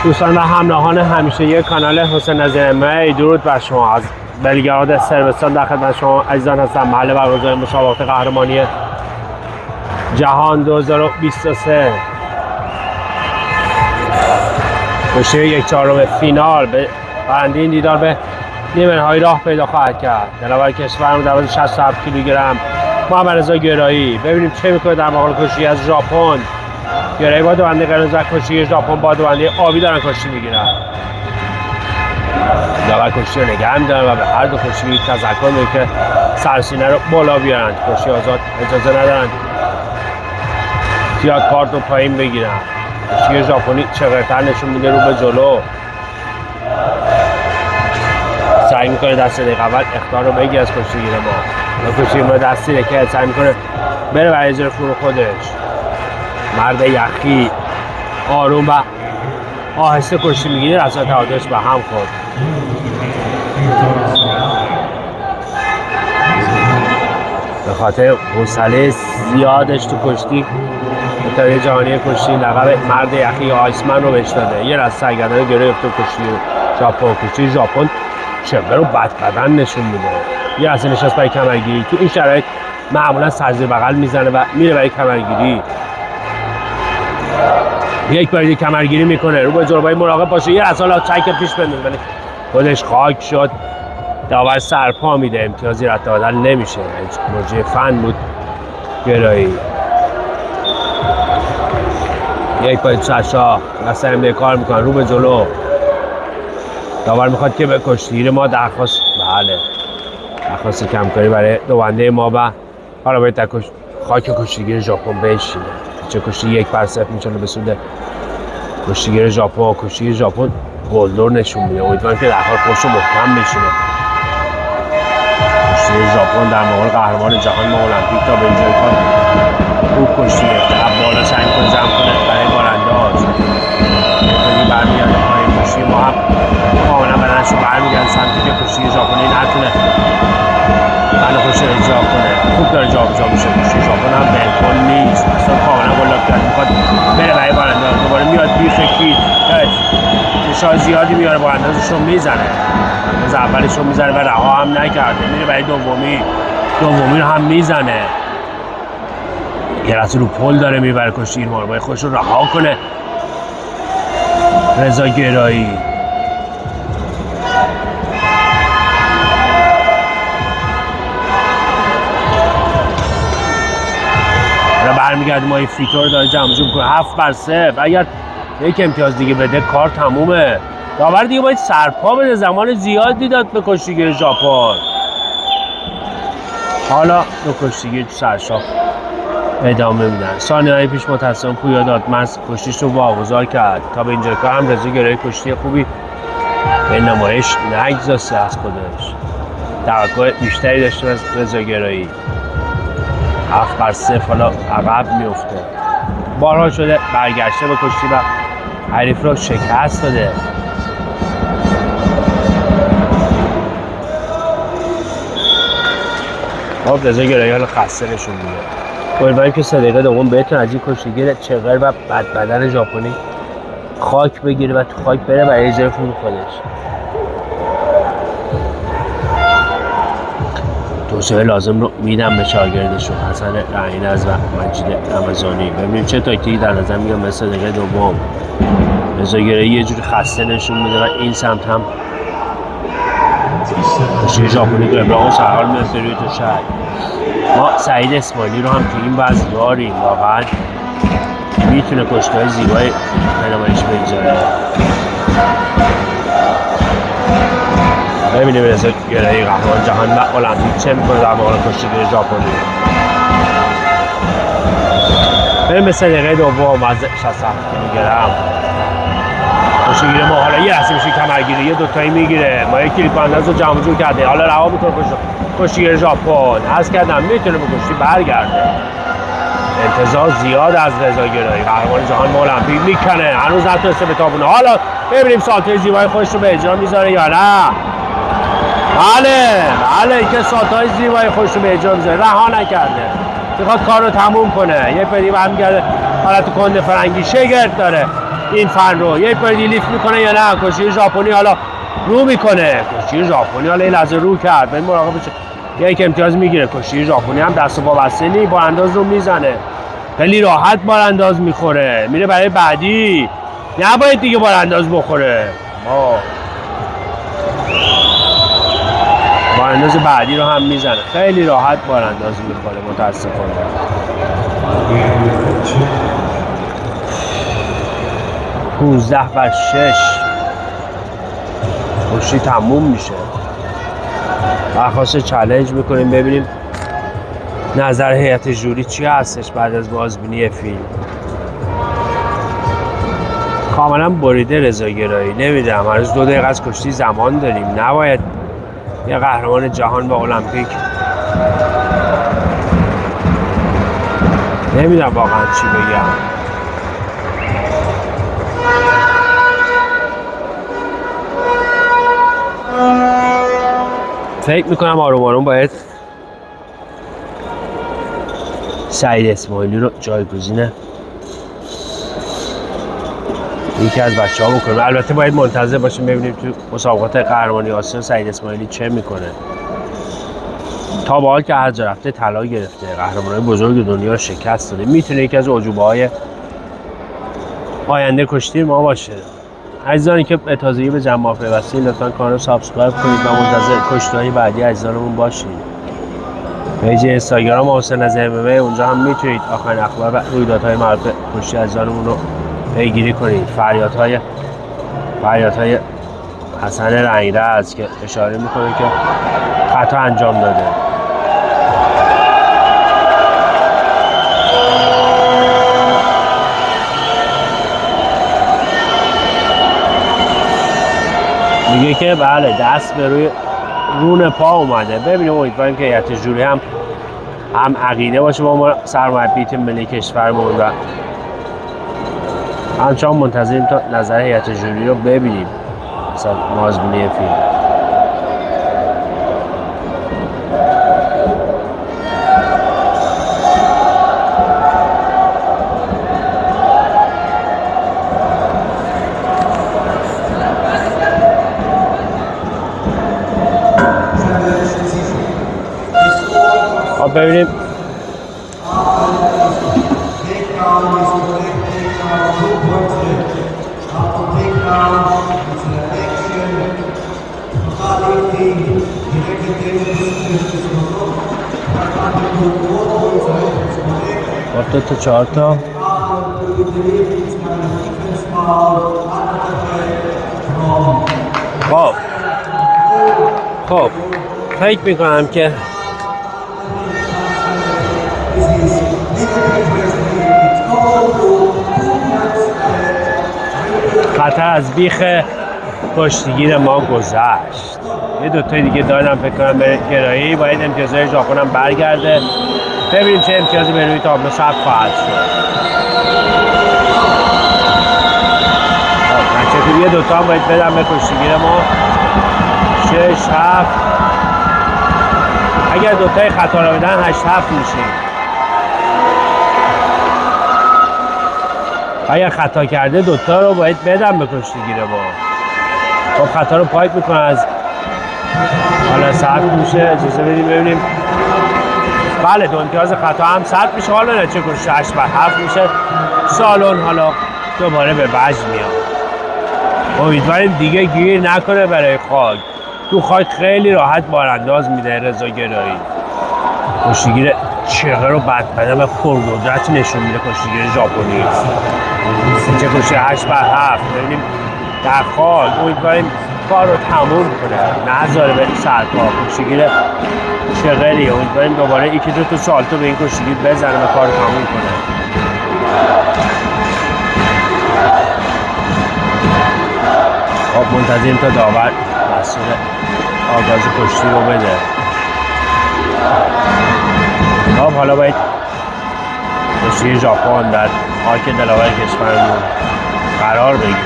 دوستان و همراهان همیشه یک کانال حسین نظیمی، درود بر شما. از بلگراد صربستان در خدمت شما عزیزان هستم. محل برگزاری مسابقات قهرمانی جهان 2023 کشتی یک چهارم فینال به برنده این دیدار به نیمه نهایی راه پیدا خواهد کرد. دلاور کشورمون در وزن 67 کیلوگرم محمد رضا گرایی. ببینیم چه میکنه در مقابل کشتی از ژاپن. گرایی با دوبنده قرمز و کشتی ژاپن با دوبنده آبی دارن کشتی میگیرن. دلاور کشتی رو نگه می‌دارن و به هر دو کشتی تذکر میده که سرسینه رو بالا بیارن. کشتی آزاد اجازه ندارن یا کارت رو پایین بگیرن. کشتی ژاپنی چغرتر نشون میده رو به جلو، سعی میکنه دست دقیقه اول اخطار رو بگیر از کشتیگیر ما. کشتیگیر ما دستی که سعی میکنه بره برای اجرای فرو خودش. مرد یخی آروم و آهسته کشتی میگیره، اصلا تعادلش به هم خورد. به خاطر حوصله زیادش تو کشتی اتحادیه جهانی کشتی لقب مرد یخی آیسمن رو بهش داده. یه از سرگردان گرفت تو کشتی ژاپن. کشتی ژاپن چقدر رو بد بدن نشون میده. یه از نشست برای کمرگیری. تو این شرایط معمولا سر زیر بغل میزنه و میره برای کمرگیری. یک بار کمرگیری میکنه، رو به جلوی مراقب باشه. یه از حالا چک پیش بندازه ولی خودش خاک شد. داور سرپا میده، امتیازی رد دادن نمیشه. موجه فن بود گرایی. یک پای سرشا مثلا به کار میکنن رو به جلو. داور میخواد که به کشتیگیر ما درخواست کمکاری برای دوبنده ما و حالا باید در خاک کشتیگیر ژاپن بشینه. چه کشتی 1-0 میتونه به سود کشتیگیر ژاپن. کشتیگیر ژاپن گلدور نشون میده. امیدوارم که در حال خودش رو محکم بشینه. کشتیگیر ژاپن در مقابل قهرمان جهان ما المپیک تا به اینجای کار خوب کشتی گرفته. بالا سعی می‌کنه جمع کنه برای بارانداز. یعنی برمیگرده پایین. کشتی ما هم کاملا بدنش رو برمیگرده سمتی که کشتی ژاپنی نتونه بله خوش رو اجرا کنه. خوب داره جابجا میشه. کشتی ژاپن هم بالکل نیست، اصلا کاملا گلاب کرد. میخواد بره برای بارانداز. دوباره میاد بی فکری نشای زیادی میاره، باراندازش رو میزنه. از اولش رو میزنه و رها هم نکرده. میره برای دومی رو هم میزنه. یه رسی رو پل داره میبره کشتیگیر ما رو، باید خودش رو رها کنه. رضا گرایی برمیگرد. ما این فیتور داره جمع جمع کنه. 7-3. اگر یک امتیاز دیگه بده کار تمومه. داور دیگه باید سرپا بده. زمان زیادی داد به کشتیگیر ژاپن. حالا دو کشتیگیر سرشاخ ادامه میدن. ثانیه‌های پیش متأسفانه پویا دادمرز کشتیش رو واگذار کرد. تا به اینجا که هم رضا گرایی کشتی خوبی به نمایش نگذاشته از خودش. توقع بیشتری داشته از رضا گرایی. 7-0 حالا عقب میفته. بارها شده برگشته به کشتی و حریف رو شکست داده. خب رضا گرایی حالا خسته نشون میده. امیدواریم که 3 دقیقه دوم بهتون از این کشتیگیر چغر و بدبدن ژاپنی خاک بگیره و تو خاک بره برای اجرای فرو خودش. توسعه لازم رو میدم به شاگردشون حسن رعینز و مجید رمضانی. ببینیم چه تاکتیکی در نظر میگم. مثل دقیقه دوم رضا گرایی یه جوری خسته نشون میده و این سمت هم کشتی ژاپنی که ابراهیم سرحال میاد روی تو شهر. ما سعید اسماعیلی رو هم تو این وضع داریم. واقعا میتونه کشتی‌های زیبای نمایش بگذاره. ببینیم رضا گرایی قهرمان جهان و المپیک چه میکنه در مقابل کشتیگیر ژاپنی. بریم به 3 دقیقه دوم از 67 کیلوگرم. کشتیگیر ما حالا یه رسی میشه کمرگیری. یه دوتایی میگیره. ما یک کلیپ انداز رو جمع جور کرده. حالا رها میکنه کشتیگیر ژاپن. عرض کردم میتونه به کشتی برگرده. انتظار زیاد از رضا گرایی قهرمان جهان ما المپیک. میکنه هنوز نتونسته بتابونه. حالا ببینیم سالتای زیبای خودش رو به اجرا میذاره یا نه. بله که سالتای زیبای خودش رو به اجرا میذاره. رها نکرده، میخواد کار رو تموم کنه. یه پدی برمیگرده حالت کند فرنگی شگرد داره. این فن رو. یک بار لیفت میکنه یا نه؟ کشتی ژاپنی حالا رو میکنه. کشتی ژاپنی حالا این لحظه رو کرد. باید مراقب بشه. یک امتیاز میگیره. کشتی ژاپنی هم دست و پا بسته نی، بارانداز رو میزنه. خیلی راحت بارانداز میخوره. میره برای بعدی. نباید دیگه بارانداز بخوره. بارانداز بعدی رو هم میزنه. خیلی راحت بارانداز میخوره متاسفانه. 15-6 کشتی تموم میشه. درخواست چالش میکنیم ببینیم نظر هیئت جوری چی هستش بعد از بازبینی فیلم. کاملا بریده رضاگرایی. نمیدونم هنوز 2 دقیقه از کشتی زمان داریم. نباید یه قهرمان جهان با المپیک، نمیدونم واقعا چی بگم. فکر میکنم آروم آروم باید سعید اسماعیلی رو جایگزین یکی از بچه‌ها بکنیم. البته باید منتظر باشیم ببینیم تو مسابقات قهرمانی آسیا سعید اسماعیلی چه میکنه. تا به حال که هر جا رفته طلا گرفته، قهرمان‌های بزرگ دنیا رو شکست داده. میتونه یکی از عجوبه‌های آینده کشتی ما باشه. عزیزانی که به تازگی به جمع پیوستین لطفاً کانال رو سابسکرایب کنید و منتظر کشتی‌های بعدی عزیزانمون باشید. پیج اینستاگرام حسین از MMA، اونجا هم میتونید آخرین اخبار و رویدادهای مربوط به کشتی عزیزانمون رو پیگیری کنید. فریادهای حسن رنگرز که اشاره میکنه که خطا انجام داده. میگه که بله دست به روی رون پا اومده. ببینیم امیدواریم که هیئت جوری هم عقیده باشه با ما سرمربی تیم ملی کشورمون و همچنان منتظریم تا نظر هیئت جوری رو ببینیم مثلا بازبینی فیلم. خب ببینیم با 2 تا 4 تا خب فکر میکنم که خطر از بیخ کشتیگیر ما گذشت. یه 2 تا دیگه دادم فکر کنم به گرایی. باید امتیازهای ژاپن هم برگرده. ببینیم چه امتیازی به روی تابلو ثبت خواهد شد. خب یه 2 تا هم باید بدم به کشتیگیر ما. 6 7 اگر 2 تای خطا رو بدن 8 7 میشیم. اگر خطا کرده 2 تا رو باید بدم به کشتیگیر ما. خب خطا رو پایت میکنه از حالا ثبت میشه. اجازه بدیم ببینیم. بله 2 امتیاز خطا هم ثبت میشه. حالا نه چه کشتی 8 بر 7 میشه. سالن حالا دوباره به وجد میاد. امیدواریم دیگه گیر نکنه برای خاک. تو خاک خیلی راحت بارانداز میده رضا گرایی. کشتیگیر چغه رو بدبدن و پرقدرت نشون میده کشتیگیر ژاپنی. چه کشتی 8 بر 7. ببینیم در خاک. امیدواریم کار رو تموم کنه نذاره به سرپا. کشتیگیر چغری. امیدواریم دوباره 1-2 تا سالتو به این کشتیگیر بزنه و کار رو تموم کنه. خب منتظریم تا داور مسئول آغاز کشتی رو بده. خب حالا باید کشتی ژاپن در خاک دلاور کشورمون قرار بگیره.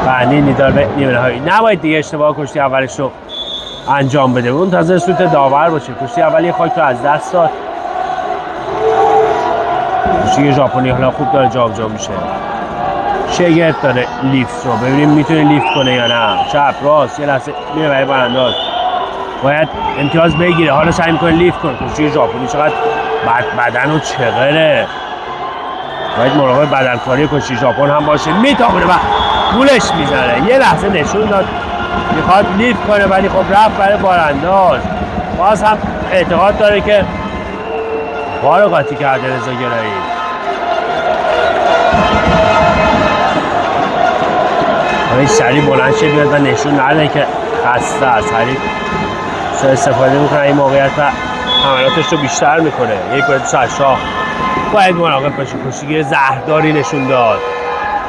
بندی نیدار به نیمه نهایی. نباید دیگه اشتباه کشتی اولش رو انجام بده. منتظر سوت داور باشه. کشتی اول یه خاک رو از دست داد. کشتی ژاپنی حالا خوب داره جابجا میشه. شگرد داره لیفت رو، ببینیم میتونه لیفت کنه یا نه. چپ راست یه لحظه میره برای برانداز، باید امتیاز بگیره. حالا سعی میکنه لیفت کنه. کشتی ژاپنی چقدر بدن و چغره، باید مراقب بدنکاری کشتی ژاپن هم باشه. میتابونه و گولش میزنه. یه لحظه نشون داد میخواد لیفت کنه ولی خب رفت برای بارانداز. باز هم اعتقاد داره که بار رو قاطی کرده رضا گرایی. باید سریع بلند شه بیاد و نشون نده که خسته از حریف سر استفاده میکنه این موقعیت و حملاتش رو بیشتر میکنه. یک باید سرشاه باید مراقب باشه. کشتیگیر زهرداری نشون داد.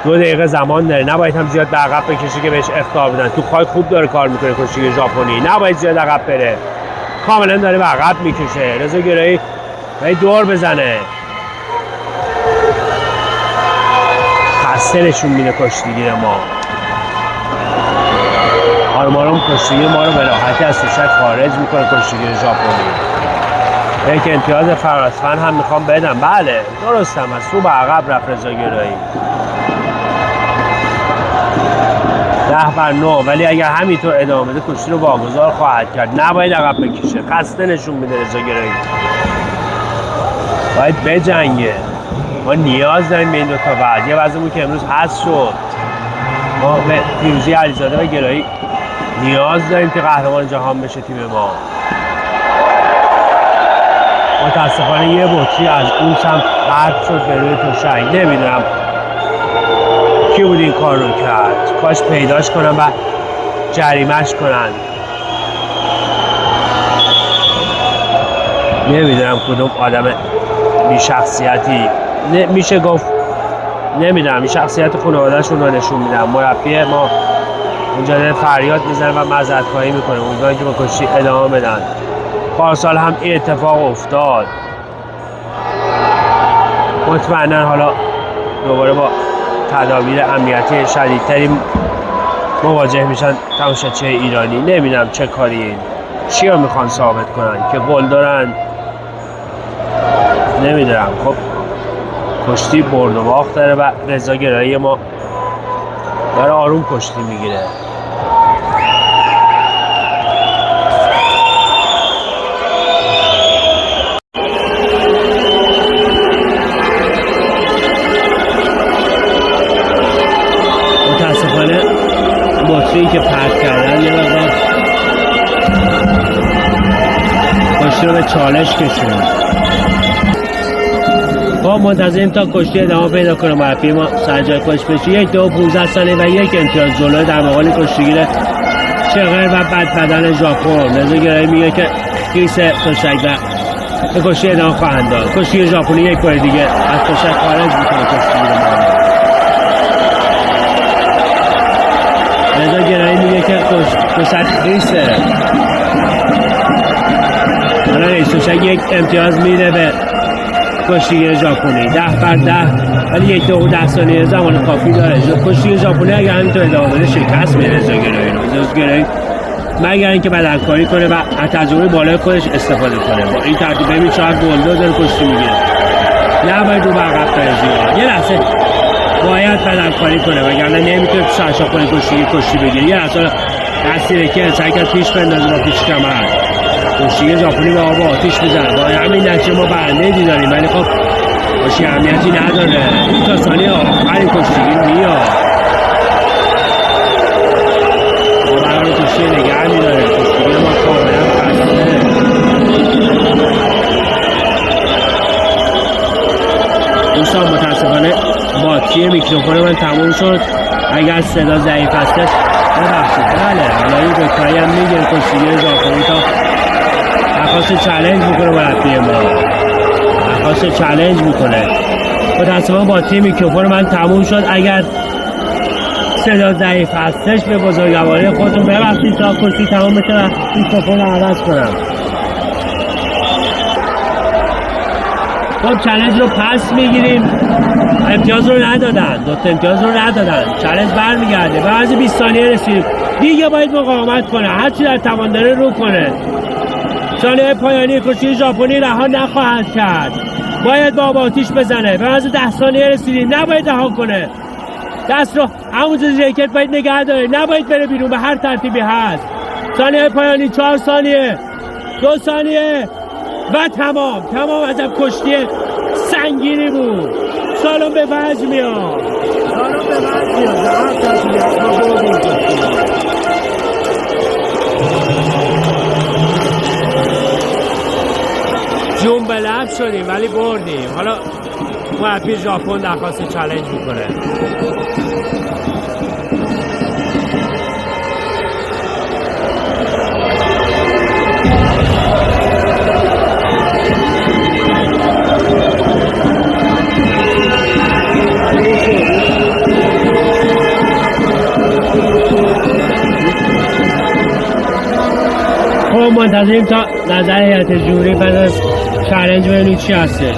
2 دقیقه زمان داره، نباید هم زیاد به عقب بکشه که بهش اخطار بدن. تو خاک خوب داره کار میکنه کشتیگیر ژاپنی، نباید زیاد عقب بره. کاملا داره به عقب میکشه. رضا گرایی باید دور بزنه. خسته نشون میده کشتیگیر ما. آرام کشتیگیر ما رو به راحتی از تشک خارج میکنه کشتیگیر ژاپنی. یک امتیاز فراسفن هم میخوام بدم. بله درستم از تو به عقب رفت رضا گرایی. 10-9 ولی اگر همینطور ادامه بده کشتی رو واگذار خواهد کرد. نباید عقب بکشه. خسته نشون میده رضا گرایی. باید بجنگه. ما نیاز داریم به این دوتا بعد. یه وضعمون که امروز هست شد. ما به پیروزی علیزاده و گرایی نیاز داریم که قهرمان جهان بشه تیم ما. متاسفانه یه بطری از اون سمت پرت شد به روی تشنگ. نمیدونم کی بود این کار رو کرد. کاش پیداش کنن و جریمهش کنن. نمیدونم کدوم آدم بی شخصیتی میشه گفت. نمیدونم این شخصیت خانواده‌شون رو نشون میدن. مربی ما اونجا داره فریاد میزنه و معذرت خواهی میکنه. امیدوارم که با کشتی ادامه بدن. پارسال هم این اتفاق افتاد. مطمئنا حالا دوباره با تدابیر امنیتی شدیدتری مواجه میشن تماشاچی ایرانی. نمیدونم چه کاری این چی رو میخوان ثابت کنن که گل دارن. نمیدونم. خب کشتی برد و باخت داره و رضا گرایی ما داره آروم کشتی میگیره. متاسفانه بطری که پرت کردن یه مقدار کشتی رو به چالش کشوند. ما منتظریم تا کشتی ادامه پیدا کنه. مربی ما سر جای خودش بشه. 1-2-15 ثانیه و 1 امتیاز جلو در مقابل کشتیگیر چغر و بدن ژاپن. رضا گرایی میگه که خیس تشک به کشتی ادامه خواهند داد. کشتی ژاپنی یک بار دیگه از تشک خارج میکنه کشتیگیر ما. رضا گرایی میگه که تشک خیسه. حالا رئیس تشک 1 امتیاز میده به کشتی ژاپنی. 10-10 ولی 1-2-10 ثانیه زمان کافی داره. کشتی ژاپنی اگر همینطور ادامه بده شکست میده رضا گرایی رو. رضا گرایی مگر اینکه بدنکاری کنه و از تجربه بالای خودش استفاده کنه. با این ترتیب ببین شاید گلدو داره کشتی میگیره. نباید رو به عقب بره زیاد. یه لحظه باید بدنکاری کنه وگرنه نمیتونه سرشا کنه کشتی بگیره. یه لحظه دستی که سعی کرد پیش بندازه با پیش کمر. کشتی ژاپنی به آب آتیش میزنه. با همین نتیجه ما برنده داریم ولی خب کشتی اهمیتی نداره. تا ثانیه آخری کشتیگیر میاد. ما برای کشتی نگه میداره. کشتیگیر ما کاملا خسته. دوستان متاسفانه باتری میکروفون من تموم شد. اگر صدا ضعیف هستش ببخشید. بله حالا این دکتری هم میگیره کشتیگیر ژاپنی تا درخواست چالش میکنه. مربی ما درخواست چالش میکنه. متاسفانه باتری میکروفون من تموم شد. اگر صدا ضعیف هستش به بزرگواری خودتون ببخشید تا کشتی تمام بشه و میکروفون رو عوض کنم. خب چالش رو پس میگیریم. امتیاز رو ندادن. 2 امتیاز رو ندادن. چالش برمیگرده. به عرض 20 ثانیه رسیدیم. دیگه باید مقاومت کنه. هرچی در توان داره رو کنه. ثانیه پایانی کشتی ژاپنی رها نخواهد کرد. باید با آتیش بزنه. به از 10 ثانیه رسیدیم، نباید رها کنه. دست رو همونجا ژاکت باید نگه داره، نباید بره بیرون به هر ترتیبی هست. ثانیه پایانی 4 ثانیه 2 ثانیه و تمام. عجب کشتی سنگینی بود. سالن به وجه میاد. جون به لب شدیم ولی بردیم. حالا مربی ژاپن درخواست چالش میکنه. خب منتظریم تا نظر هیئت جمهوری بعد از چالش ببینیم چی هستش.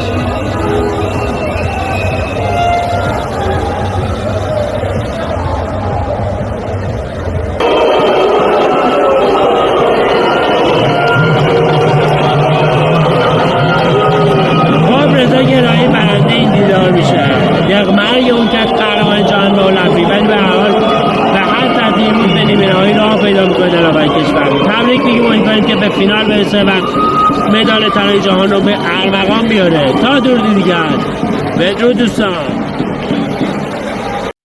خب رضا گرامی برنده این دیدار میشه. یک مرگ اون که قهرمان جهان المپیک، ولی به هر حال به هر ترتیبی بود به نیمه‌نهایی راه پیدا می‌کنه در آقای کشور. تبریک میگیم، امیدواریم که به فینال برسه و مدال طلای جهان رو به ارمغان بیاره. تا دور دیگر بدرود دوستان.